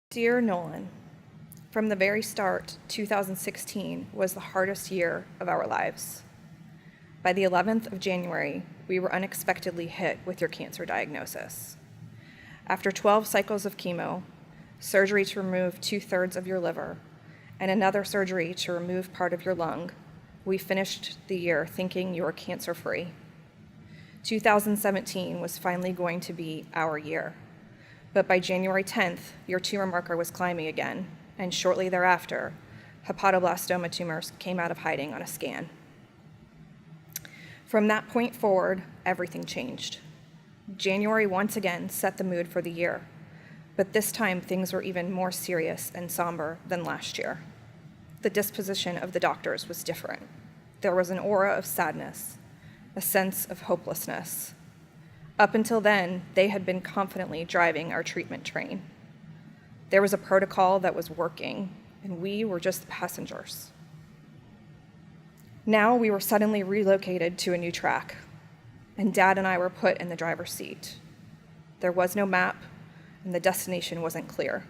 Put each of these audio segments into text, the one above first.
Dear Nolan, from the very start, 2016 was the hardest year of our lives. By the 11th of January, we were unexpectedly hit with your cancer diagnosis. After 12 cycles of chemo, surgery to remove 2/3 of your liver, and another surgery to remove part of your lung, we finished the year thinking you were cancer-free. 2017 was finally going to be our year. But by January 10th, your tumor marker was climbing again, and shortly thereafter, hepatoblastoma tumors came out of hiding on a scan. From that point forward, everything changed. January once again set the mood for the year, but this time things were even more serious and somber than last year. The disposition of the doctors was different. There was an aura of sadness, a sense of hopelessness. Up until then, they had been confidently driving our treatment train. There was a protocol that was working, and we were just the passengers. Now we were suddenly relocated to a new track, and Dad and I were put in the driver's seat. There was no map, and the destination wasn't clear.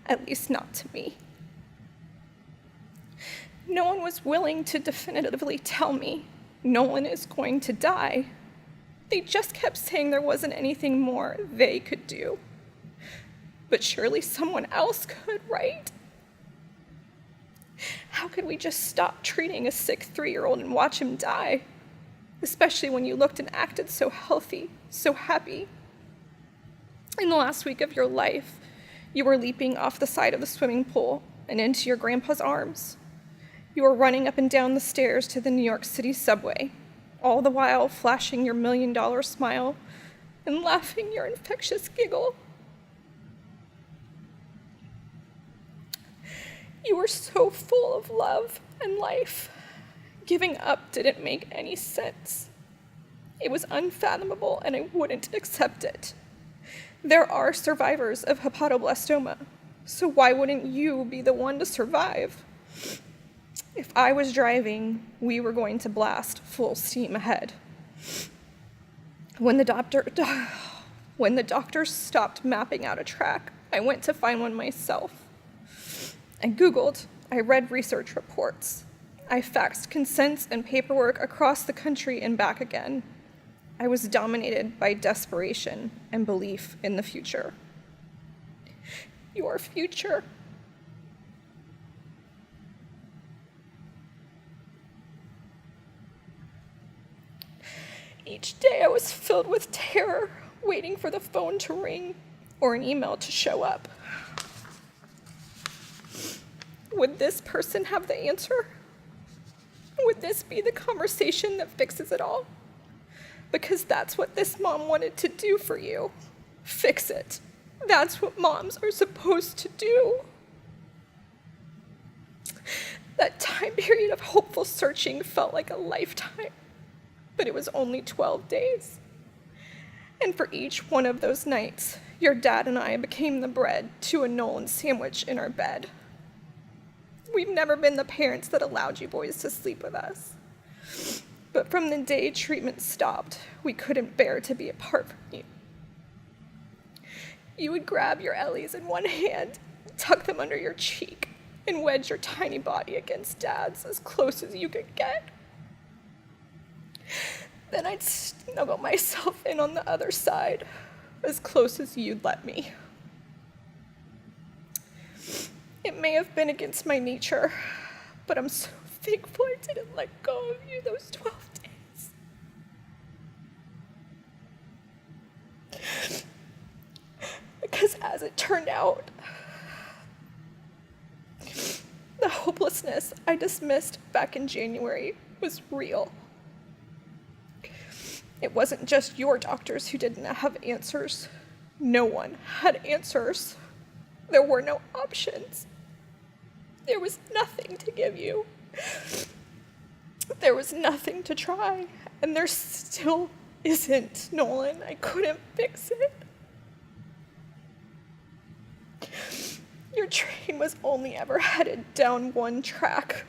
At least not to me. No one was willing to definitively tell me Nolan is going to die. They just kept saying there wasn't anything more they could do. But surely someone else could, right? How could we just stop treating a sick 3-year-old and watch him die? Especially when you looked and acted so healthy, so happy. In the last week of your life, you were leaping off the side of the swimming pool and into your grandpa's arms. You were running up and down the stairs to the New York City subway, all the while flashing your $1 million smile and laughing your infectious giggle. You were so full of love and life. Giving up didn't make any sense. It was unfathomable, and I wouldn't accept it. There are survivors of hepatoblastoma, so why wouldn't you be the one to survive? If I was driving, we were going to blast full steam ahead. When the doctors stopped mapping out a track, I went to find one myself. I Googled, I read research reports. I faxed consents and paperwork across the country and back again. I was dominated by desperation and belief in the future. Your future. Each day I was filled with terror, waiting for the phone to ring or an email to show up. Would this person have the answer? Would this be the conversation that fixes it all? Because that's what this mom wanted to do for you. Fix it. That's what moms are supposed to do. That time period of hopeful searching felt like a lifetime. But it was only 12 days. And for each one of those nights, your dad and I became the bread to a Nolan sandwich in our bed. We've never been the parents that allowed you boys to sleep with us. But from the day treatment stopped, we couldn't bear to be apart from you. You would grab your Ellies in one hand, tuck them under your cheek, and wedge your tiny body against Dad's as close as you could get. Then I'd snuggle myself in on the other side, as close as you'd let me. It may have been against my nature, but I'm so thankful I didn't let go of you those 12 days. Because as it turned out, the hopelessness I dismissed back in January was real. It wasn't just your doctors who didn't have answers. No one had answers. There were no options. There was nothing to give you. There was nothing to try, and there still isn't, Nolan. I couldn't fix it. Your train was only ever headed down one track,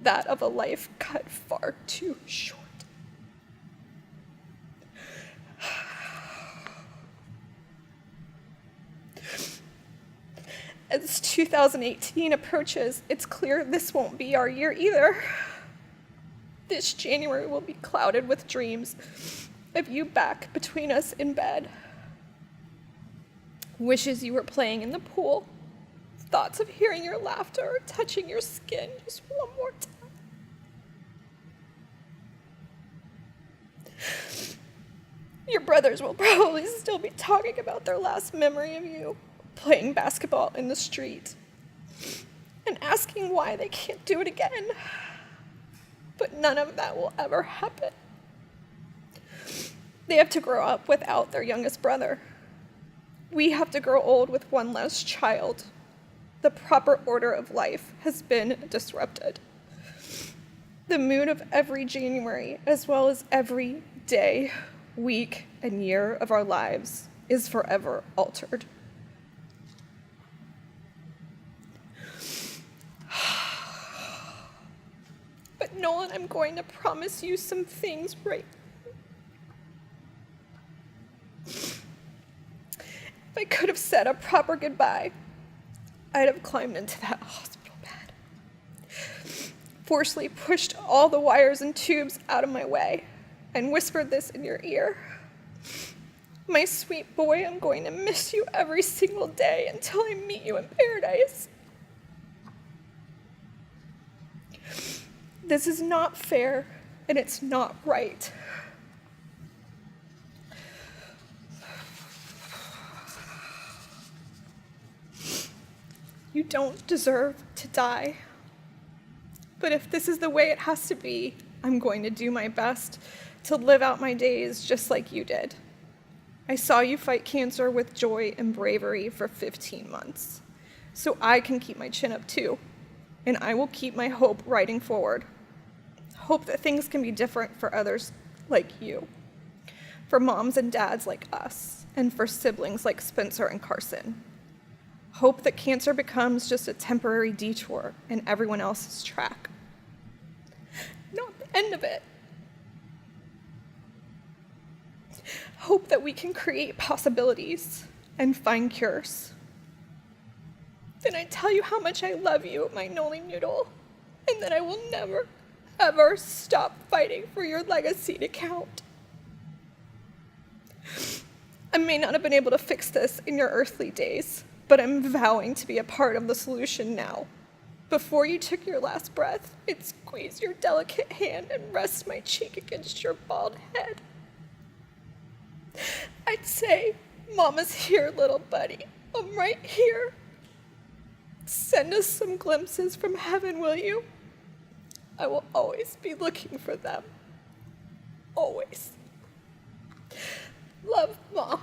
that of a life cut far too short. As 2018 approaches, it's clear this won't be our year either. This January will be clouded with dreams of you back between us in bed. Wishes you were playing in the pool. Thoughts of hearing your laughter or touching your skin just one more time. Your brothers will probably still be talking about their last memory of you playing basketball in the street and asking why they can't do it again. But none of that will ever happen. They have to grow up without their youngest brother. We have to grow old with one less child. The proper order of life has been disrupted. The mood of every January, as well as every day, week, and year of our lives is forever altered. But Nolan, I'm going to promise you some things right now. If I could have said a proper goodbye, I'd have climbed into that hospital bed, forcefully pushed all the wires and tubes out of my way, and whispered this in your ear. My sweet boy, I'm going to miss you every single day until I meet you in paradise. This is not fair, and it's not right. You don't deserve to die. But if this is the way it has to be, I'm going to do my best to live out my days just like you did. I saw you fight cancer with joy and bravery for 15 months. So I can keep my chin up too, and I will keep my hope riding forward. Hope that things can be different for others like you, for moms and dads like us, and for siblings like Spencer and Carson. Hope that cancer becomes just a temporary detour in everyone else's track. Not the end of it. Hope that we can create possibilities and find cures. Then I tell you how much I love you, my Nolan noodle, and that I will never, ever stop fighting for your legacy to count. I may not have been able to fix this in your earthly days, but I'm vowing to be a part of the solution now. Before you took your last breath, I'd squeeze your delicate hand and rest my cheek against your bald head. I'd say, Mama's here, little buddy. I'm right here. Send us some glimpses from heaven, will you? I will always be looking for them. Always. Love, Ma.